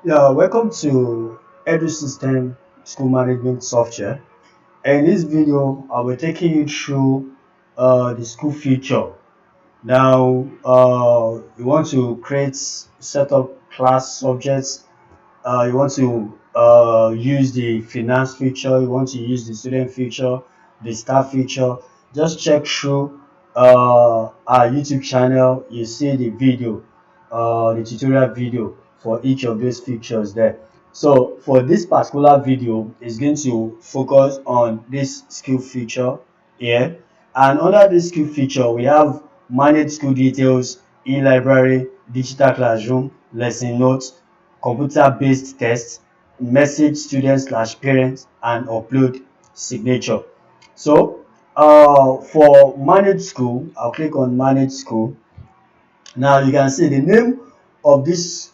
Yeah, welcome to EDUSystem School Management Software. And in this video, I will taking you through the school feature. Now, you want to create, set up class subjects. You want to use the finance feature. You want to use the student feature, the staff feature. Just check through our YouTube channel. You see the video, the tutorial video for each of those features there. So for this particular video, it's going to focus on this skill feature here. And under this skill feature, we have manage school details, e-library, digital classroom, lesson notes, computer-based tests, message students slash parents, and upload signature. So for manage school, I'll click on manage school. Now you can see the name of this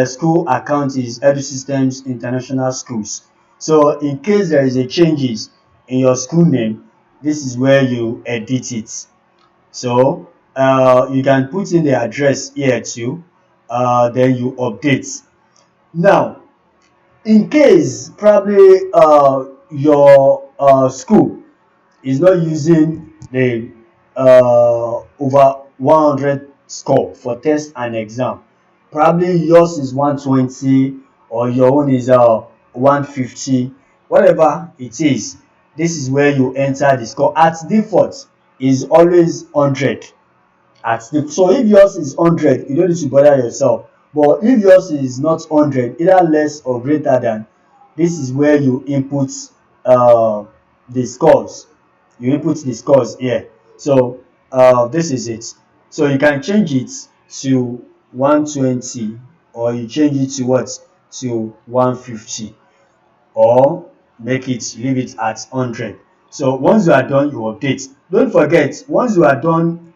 school account is EduSystems International Schools. So in case there is a changes in your school name, this is where you edit it. So you can put in the address here too, then you update. Now in case probably your school is not using the over 100 score for test and exam, probably yours is 120 or your own is 150, whatever it is. This is where you enter the score. At default is always 100. So if yours is 100, you don't need to bother yourself. But if yours is not 100, either less or greater than, this is where you input uh, the scores. You input the scores here. So this is it. So you can change it to 120, or you change it to what? To 150, or leave it at 100. So once you are done, you update. Don't forget, once you are done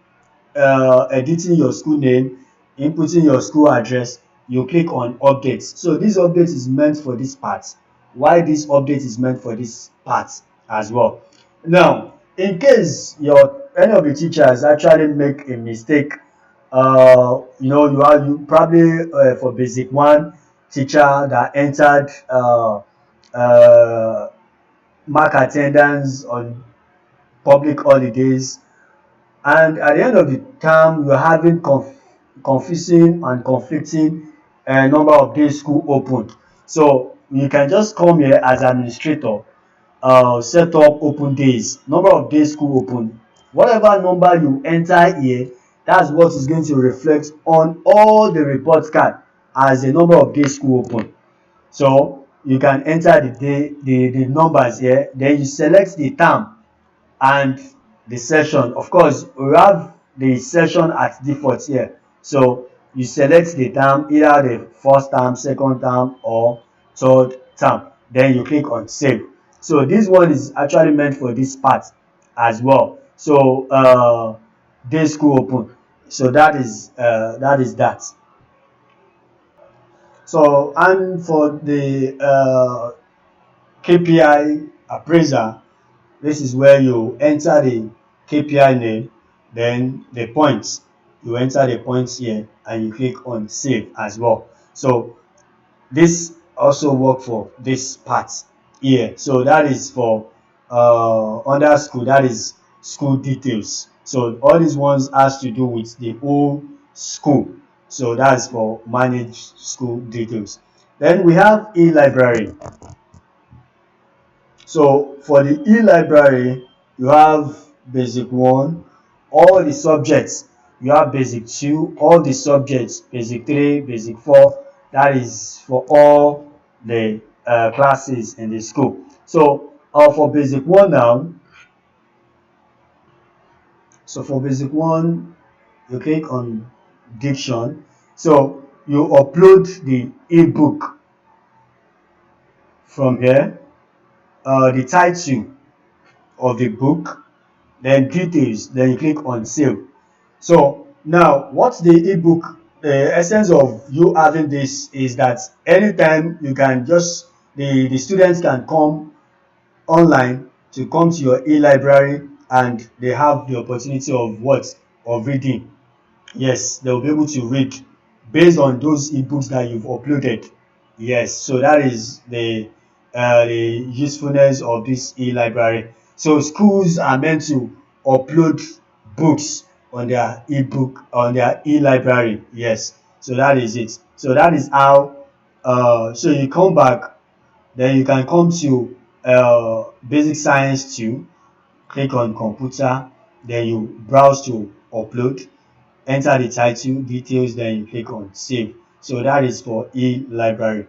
editing your school name, inputting your school address, you click on update. So this update is meant for this part. Why this update is meant for this part as well. Now in case your any of the teachers actually make a mistake, you probably for basic one, teacher that entered uh, mark attendance on public holidays, and at the end of the term you are having confusing and conflicting number of days school open. So you can just come here as administrator, set up open days, number of days school open. Whatever number you enter here, that's what is going to reflect on all the report card as the number of days school open. So you can enter the day, the numbers here, then you select the term and the session. Of course, we have the session at default here. So you select the term, either the first term, second term, or third term. Then you click on save. So this one is actually meant for this part as well. So day school open. So that is that. So and for the KPI appraiser, this is where you enter the KPI name, then the points. You enter the points here and you click on save as well. So this also work for this part here. So that is for under school, that is school details. So all these ones has to do with the whole school. So that's for manage school details. Then we have e-library. So for the e-library, you have basic one, all the subjects. You have basic two, all the subjects, basic three, basic four. That is for all the classes in the school. So for basic one now, for basic one, you click on diction. So you upload the ebook from here, the title of the book, then details, then you click on save. So now what's the ebook, the essence of you having this is that anytime you can just the students can come online to come to your e-library, and they have the opportunity of what, of reading. Yes, they will be able to read based on those ebooks that you've uploaded. Yes, so that is the usefulness of this e-library. So schools are meant to upload books on their ebook on their e-library. Yes, so that is it. So that is how. So you come back, then you can come to basic science 2, click on computer, then you browse to upload, enter the title details, then you click on save. So that is for e-library.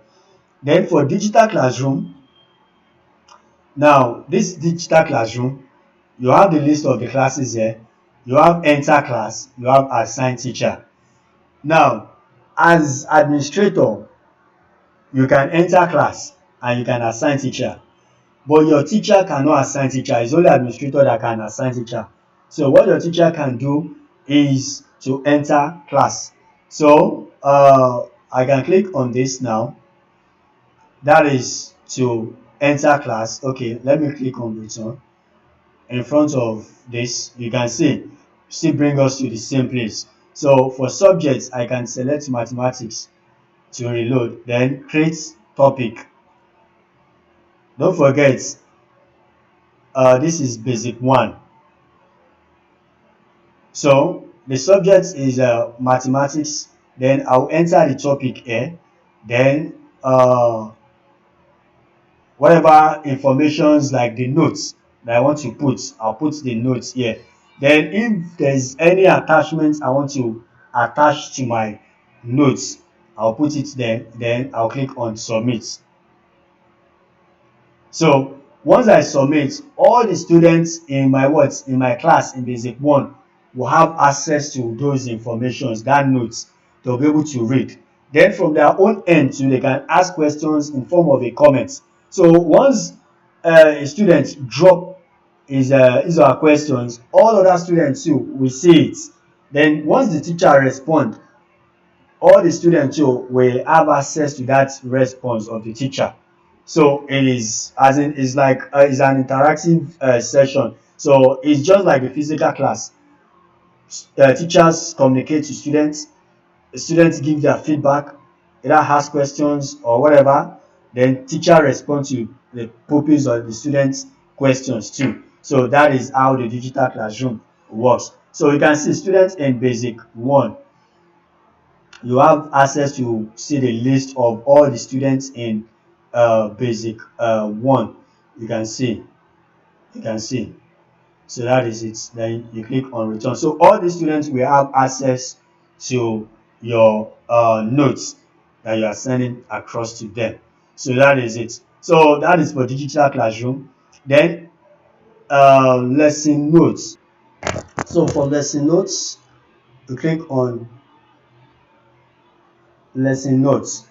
Then for digital classroom, now this digital classroom, you have the list of the classes here. You have enter class, you have assign teacher. Now, as administrator, you can enter class and you can assign teacher, but your teacher cannot assign teacher. It's only administrator that can assign teacher. So what your teacher can do is to enter class. So I can click on this now. That is to enter class. Okay, let me click on return. In front of this, you can see still bring us to the same place. So for subjects, I can select mathematics to reload, then create topic. Don't forget, this is basic one. So the subject is mathematics. Then I'll enter the topic here. Then whatever informations like the notes that I want to put, I'll put the notes here. Then if there's any attachments I want to attach to my notes, I'll put it there. Then I'll click on submit. So once I submit, all the students in my what in my class in basic one will have access to those informations, that notes, they'll be able to read. Then from their own end too, they can ask questions in form of a comment. So once a student drop his or her questions, all other students too will see it. Then once the teacher respond, all the students too will have access to that response of the teacher. So it is as in it's like it's an interactive session. So it's just like the physical class. Teachers communicate to students, the students give their feedback, either ask questions or whatever. Then teacher respond to the pupils or the students questions too. So that is how the digital classroom works. So you can see students in basic one, you have access to see the list of all the students in basic one. You can see, you can see. So that is it. Then you click on return. So all the students will have access to your notes that you are sending across to them. So that is it. So that is for digital classroom. Then lesson notes. So for lesson notes, you click on lesson notes.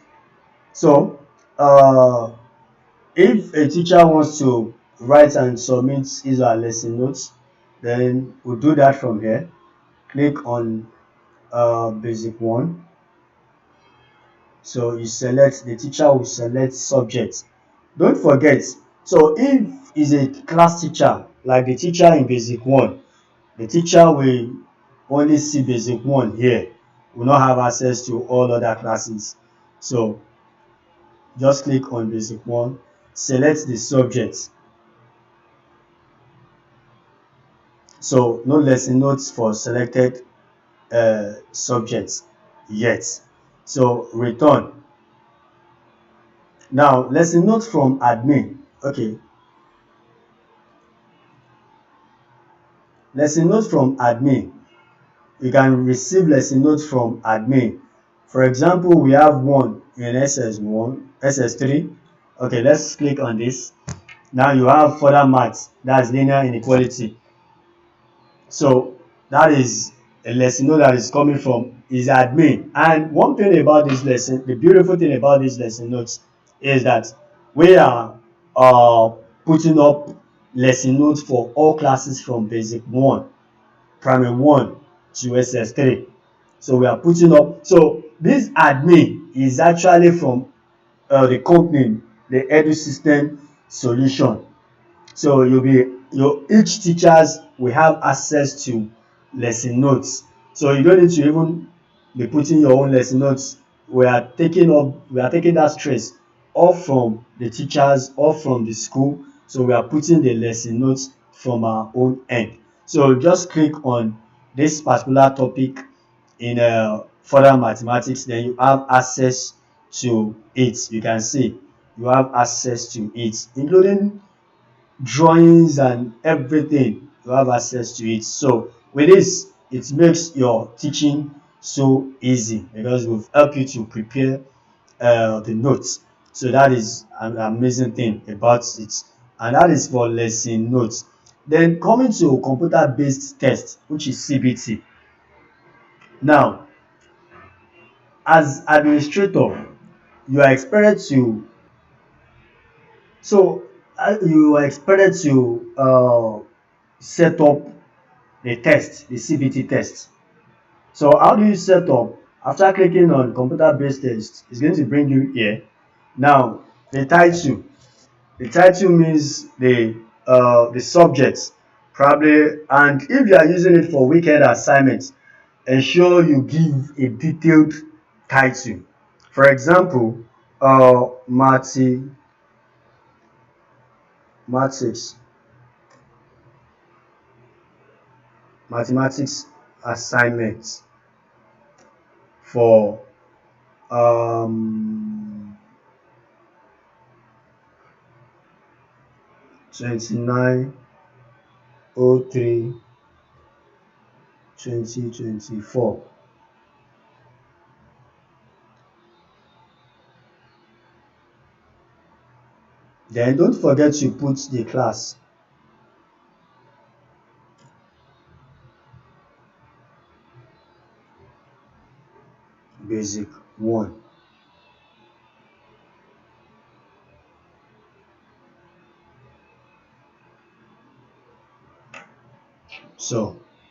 So if a teacher wants to write and submit his or her lesson notes, then we'll do that from here. Click on basic one. So you select, the teacher will select subject. Don't forget, so if is a class teacher, like the teacher in basic one, the teacher will only see basic one here, will not have access to all other classes. So just click on basic one, select the subject. So no lesson notes for selected subjects yet. So return. Now lesson notes from admin. Okay, lesson notes from admin. You can receive lesson notes from admin. For example, we have one in SS1, SS3. Okay, let's click on this. Now you have further maths, that's linear inequality. So that is a lesson note that is coming from is admin. And one thing about this lesson, the beautiful thing about this lesson notes is that we are uh, putting up lesson notes for all classes from basic one, primary one to SS3. So we are putting up. So this admin is actually from the company, the EDUSystem solution. So each teachers will have access to lesson notes. So you don't need to even be putting your own lesson notes we are taking that stress off from the teachers, off from the school. So we are putting the lesson notes from our own end. So just click on this particular topic in further mathematics, then you have access to it. You can see you have access to it, including drawings and everything. You have access to it. So with this, it makes your teaching so easy because we've helped you to prepare the notes. So that is an amazing thing about it, and that is for lesson notes. Then coming to computer based test, which is CBT. Now, as administrator, you are expected to so you are expected to set up the test, the CBT test. So how do you set up? After clicking on computer based test, it's going to bring you here. Now, the title. The title means the subject probably, and if you are using it for weekend assignments, ensure you give a detailed title. For example, mathematics mathematics assignments for um 29/03/2024. Then don't forget to put the class basic 1.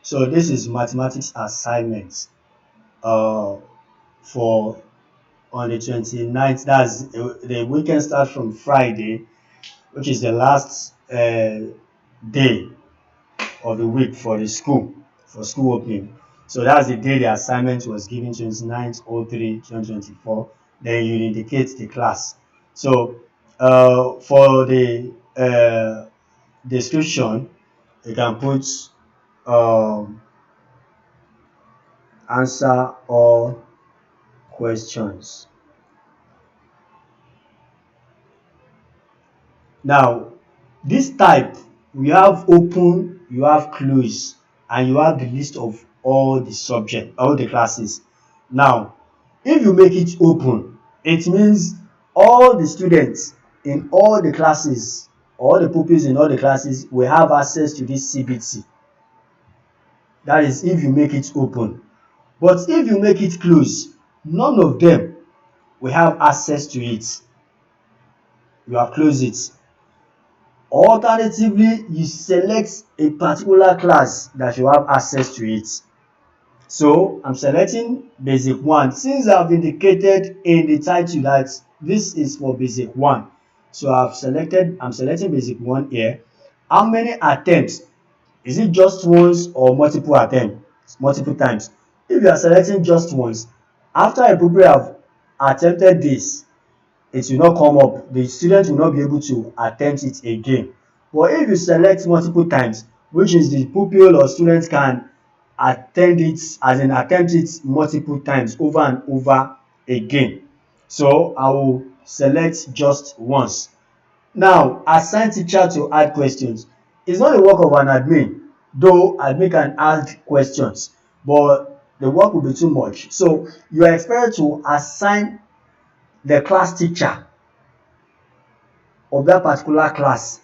So this is mathematics assignment uh for on the 29th. That's the weekend starts from Friday, which is the last day of the week for the school, for school opening. So that's the day the assignment was given, 29/03/2024. Then you indicate the class. So for the description, you can put um, answer all questions. Now, this type, we have open, you have close, and you have the list of all the subject, all the classes. Now, if you make it open, it means all the students in all the classes, all the pupils in all the classes will have access to this CBT. That is if you make it open. But if you make it close, none of them will have access to it. You have closed it. Alternatively, you select a particular class that you have access to it. So I'm selecting basic 1 since I've indicated in the title that this is for basic 1. So I'm selecting basic 1 here. How many attempts? Is it just once or multiple attempts? Multiple times. If you are selecting just once, after a pupil have attempted this, it will not come up. The student will not be able to attempt it again. But if you select multiple times, which is the pupil or student can attend it, as in attempt it multiple times over and over again. So I will select just once. Now, assign teacher to add questions. It's not the work of an admin, though admin can add questions, but the work will be too much. So you are expected to assign the class teacher of that particular class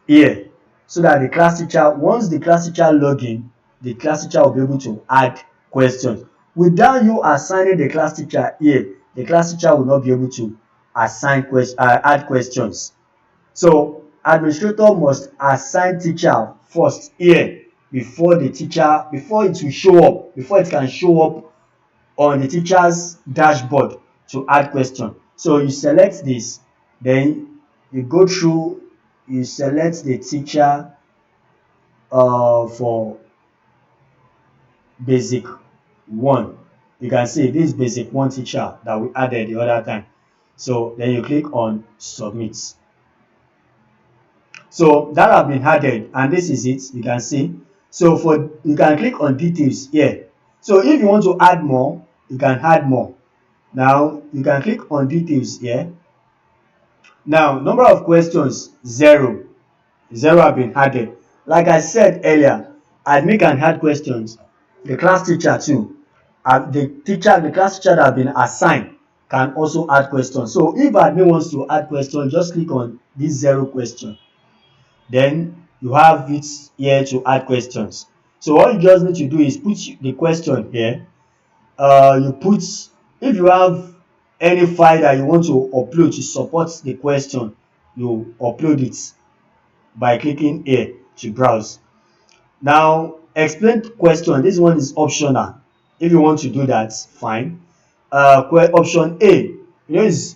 here, so that the class teacher, once the class teacher log in, the class teacher will be able to add questions. Without you assigning the class teacher here, the class teacher will not be able to add questions. So administrator must assign teacher first here before the teacher, before it will show up, before it can show up on the teacher's dashboard to add question. So you select this, then you go through, you select the teacher for basic 1. You can see this is basic one teacher that we added the other time. So then you click on submit. So that have been added, and this is it. You can see. So for you can click on details here. So if you want to add more, you can add more. Now you can click on details here. Now number of questions zero. Zero have been added. Like I said earlier, admin can add questions. The class teacher too. The class teacher that have been assigned can also add questions. So if admin wants to add questions, just click on this zero question. Then you have it here to add questions. So all you just need to do is put the question here. You put, if you have any file that you want to upload to support the question, you upload it by clicking here to browse. Now explain question, this one is optional. If you want to do that, fine. Option A, is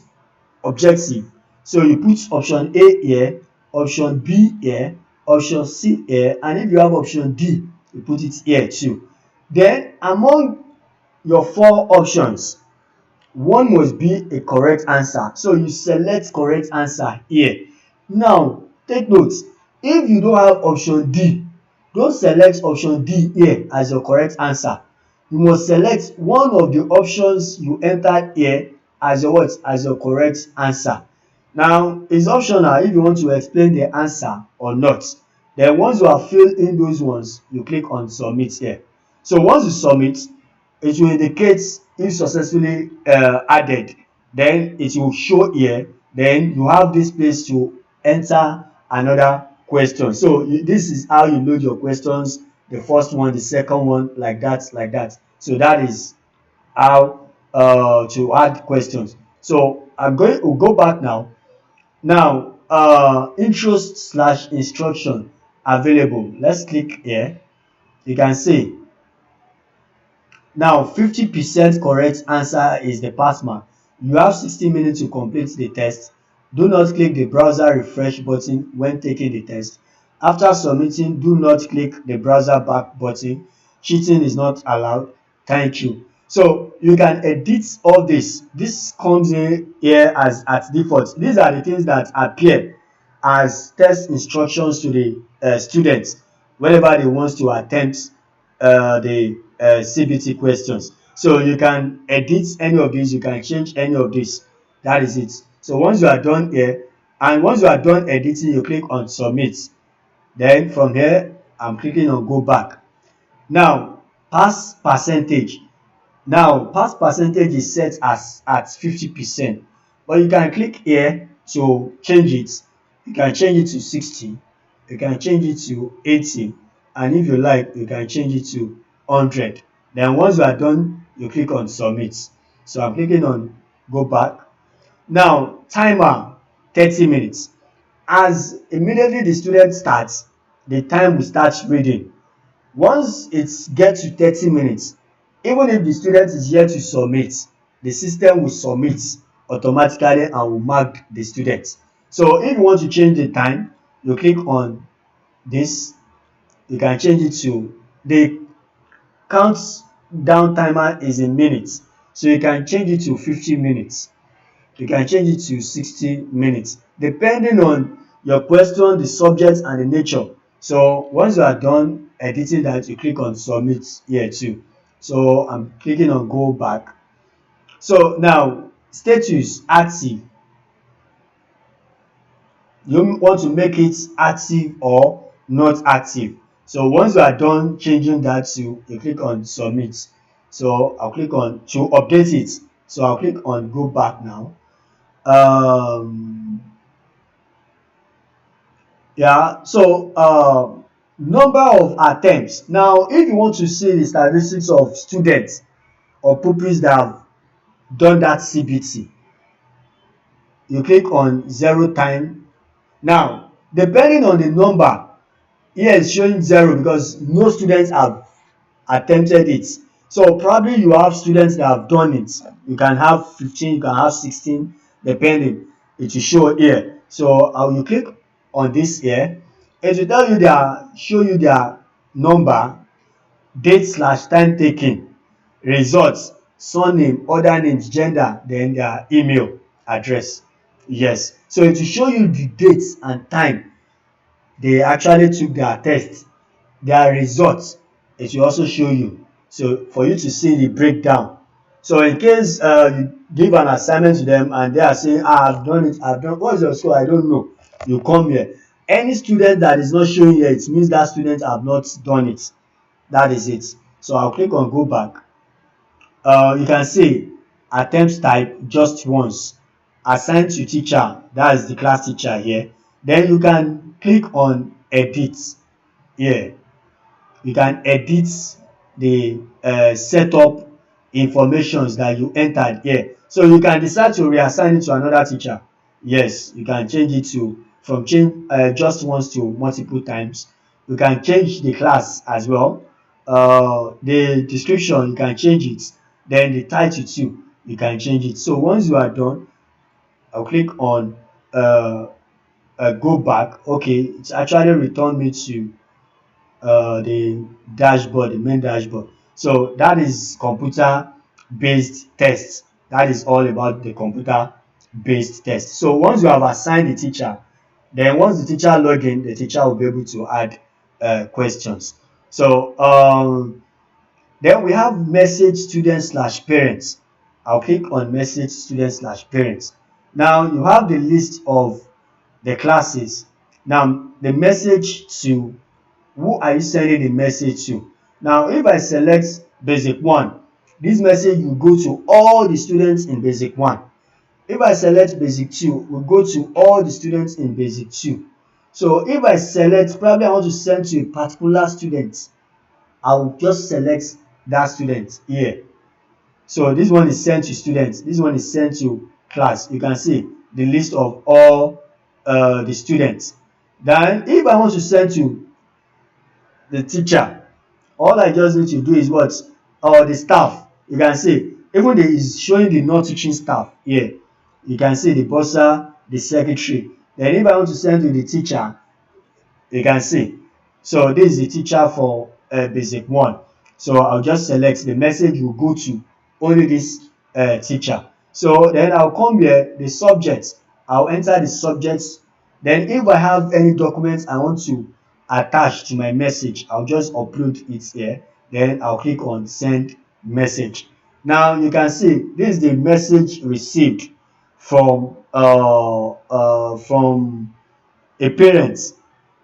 objective. So you put option A here, option B here, option C here, and if you have option D, you put it here too. Then among your four options, one must be a correct answer. So you select correct answer here. Now take note, if you don't have option D, don't select option D here as your correct answer. You must select one of the options you entered here as your what? As your correct answer. Now it's optional if you want to explain the answer or not. Then once you have filled in those ones, you click on submit here. So once you submit, it will indicate if successfully added. Then it will show here. Then you have this place to enter another question. So this is how you load your questions. The first one, the second one, like that, like that. So that is how to add questions. So I'm going to go back now. Now interest slash instruction available. Let's click here. You can see now 50% correct answer is the pass mark. You have 60 minutes to complete the test. Do not click the browser refresh button when taking the test. After submitting, do not click the browser back button. Cheating is not allowed. Thank you. So you can edit all this. This comes in here as at default. These are the things that appear as test instructions to the students whenever they want to attempt the CBT questions. So you can edit any of these, you can change any of these. That is it. So once you are done here, and once you are done editing, you click on submit. Then from here, I'm clicking on go back. Now, pass percentage. Now pass percentage is set as at 50%, but you can click here to change it. You can change it to 60, you can change it to 80, and if you like you can change it to 100. Then once you are done, you click on submit. So I'm clicking on go back. Now timer 30 minutes. As immediately the student starts, the time will start reading. Once it gets to 30 minutes, even if the student is yet to submit, the system will submit automatically and will mark the student. So if you want to change the time, you click on this. You can change it to the countdown timer is in minutes. So you can change it to 50 minutes. You can change it to 60 minutes depending on your question, the subject and the nature. So once you are done editing that, you click on submit here too. So I'm clicking on go back. So now status active, you want to make it active or not active. So once you are done changing that, you click on submit. So I'll click on to update it. So I'll click on go back now. um yeah, so number of attempts. Now if you want to see the statistics of students or pupils that have done that CBT, you click on 0 time. Now depending on the number, here is showing 0 because no students have attempted it. So probably you have students that have done it. You can have 15, you can have 16, depending. It will show here. So you click on this here. It will tell you show you their number, date slash time taken, results. surname, other names, gender, then their email address. Yes, so it will show you the dates and time they actually took their test, their results. It will also show you, so for you to see the breakdown. So in case you give an assignment to them and they are saying, I've done it, I've done, what's your score, I don't know, you come here. Any student that is not showing here, it means that student have not done it. That is it. So I'll click on go back. You can see attempt type just once, assign to teacher, that is the class teacher here. Then you can click on edit here. You can edit the setup informations that you entered here. So you can decide to reassign it to another teacher. Yes, you can change it to from change just once to multiple times. You can change the class as well. The description you can change it. Then the title too, you can change it. So once you are done, I'll click on uh, go back. Okay, it's actually returned me to the dashboard, the main dashboard. So that is computer based test. That is all about the computer based test. So once you have assigned the teacher, then once the teacher log in, the teacher will be able to add questions. So then we have message student slash parents. I'll click on message student slash parents. Now you have the list of the classes. Now the message to who are you sending the message to. Now if I select basic 1, this message will go to all the students in basic 1. If I select basic 2, will go to all the students in basic 2. So if I select, probably I want to send to a particular student, I will just select that student here. So this one is sent to students, this one is sent to class. You can see the list of all the students. Then if I want to send to the teacher, all I just need to do is what, or the staff. You can see even the is showing the non teaching staff here. You can see the bursar, the secretary. Then if I want to send to the teacher, you can see. So this is the teacher for basic 1. So I'll just select, the message will go to only this teacher. So then I'll come here, the subject, I'll enter the subjects. Then if I have any documents I want to attach to my message, I'll just upload it here. Then I'll click on send message. Now you can see this is the message received from a parent.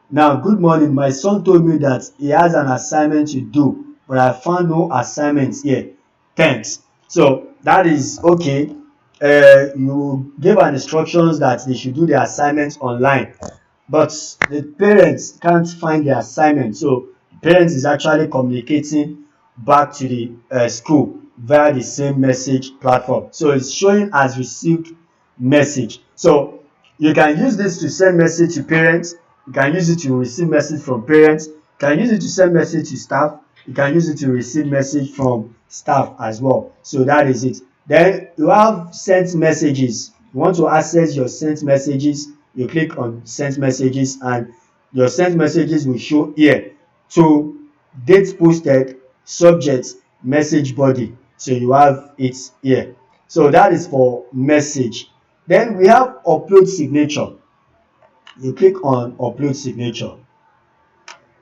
Now, good morning. My son told me that he has an assignment to do, but I found no assignments here. Thanks. So that is okay. You gave an instructions that they should do the assignments online, but the parents can't find the assignment. So the parents is actually communicating back to the school via the same message platform. So it's showing as received message. So you can use this to send message to parents. You can use it to receive message from parents. You can use it to send message to staff. You can use it to receive message from staff as well. So that is it. Then you have sent messages. You want to access your sent messages, you click on sent messages and your sent messages will show here. To date posted, subject, message body. So you have it here. So that is for message. Then we have upload signature. You click on upload signature.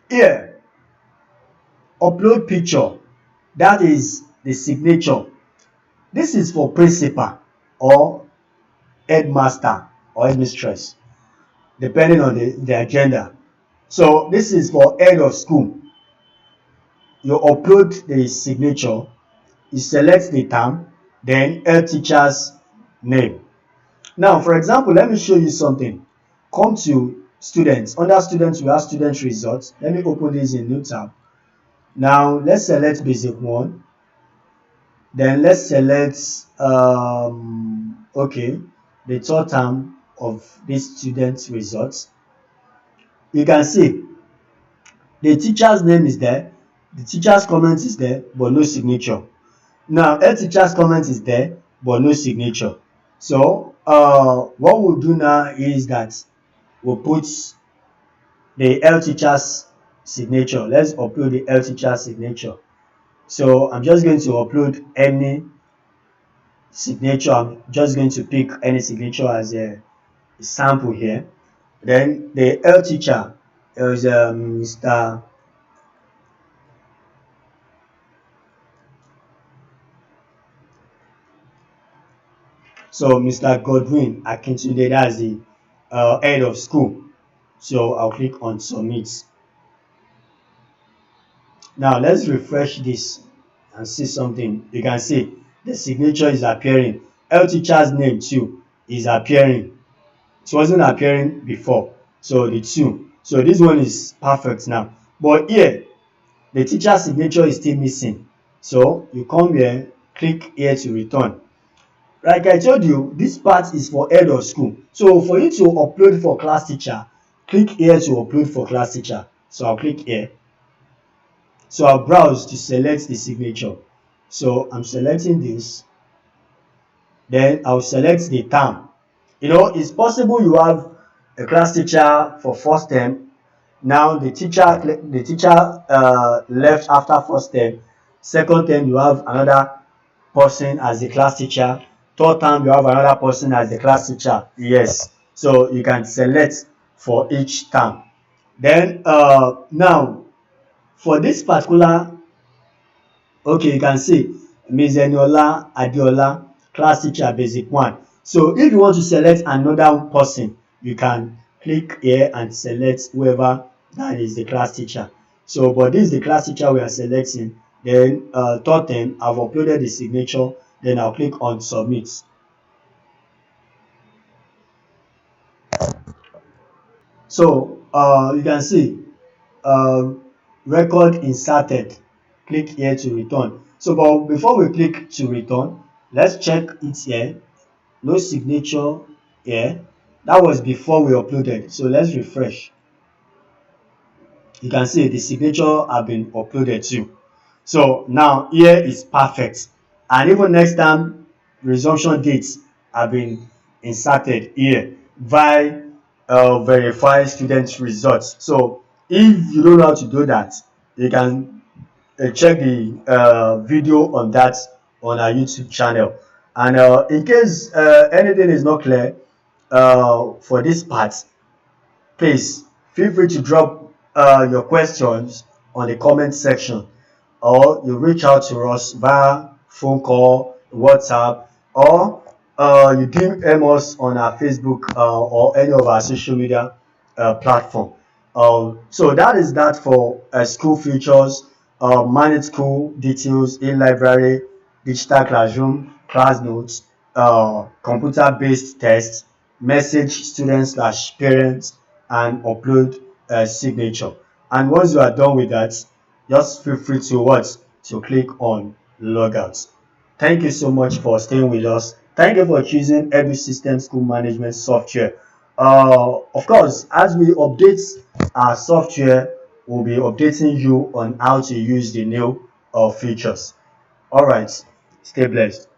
Here, upload picture. That is the signature. This is for principal or headmaster or headmistress, depending on the agenda. So this is for head of school. You upload the signature, you select the term, then head teacher's name. Now, for example, let me show you something. Come to students. Under students, we have student results. Let me open this in new tab. Now, let's select basic 1. Then let's select, okay, the third term of this student results. You can see the teacher's name is there, the teacher's comment is there, but no signature. Now, head teacher's comment is there, but no signature. So, what we'll do now is that we'll put the head teacher's signature. Let's upload the head teacher's signature. So, I'm just going to upload any signature. I'm just going to pick any signature as a sample here. Then the health teacher is Mr. So Mr. Godwin Akintunde, that's the head of school. So I'll click on submit. Now let's refresh this and see something. You can see the signature is appearing. Health teacher's name too is appearing. It wasn't appearing before. So the two. So this one is perfect now. But here, the teacher signature is still missing. So you come here, click here to return. Like I told you, this part is for head of school. So for you to upload for class teacher, click here to upload for class teacher. So I'll click here. So I'll browse to select the signature. So I'm selecting this. Then I'll select the term. You know, it's possible you have a class teacher for first term. Now the teacher left after first term. Second term you have another person as the class teacher. Third term you have another person as the class teacher. Yes. So you can select for each term. Then now for this particular, okay, you can see Ms. Eniola Adeola, class teacher basic 1. So if you want to select another person, you can click here and select whoever that is the class teacher. So but this is the class teacher we are selecting. Then third term, I've uploaded the signature. Then I'll click on submit. So you can see uh, record inserted. Click here to return. So but before we click to return, let's check it here. No signature here. That was before we uploaded. So let's refresh. You can see the signature have been uploaded too. So now here is perfect. And even next time resumption dates have been inserted here by verify student results. So if you don't know how to do that, you can check the video on that on our YouTube channel. And in case anything is not clear for this part, please feel free to drop your questions on the comment section, or you reach out to us via phone call, WhatsApp, or you DM us on our Facebook or any of our social media platform. So that is that for school features, manage school details, in-library, digital classroom, class notes, computer-based tests, message students slash parents, and upload a signature. And once you are done with that, just feel free to what? To click on logout. Thank you so much for staying with us. Thank you for choosing EDUSystems School Management Software. Of course, as we update our software, we'll be updating you on how to use the new features. All right, stay blessed.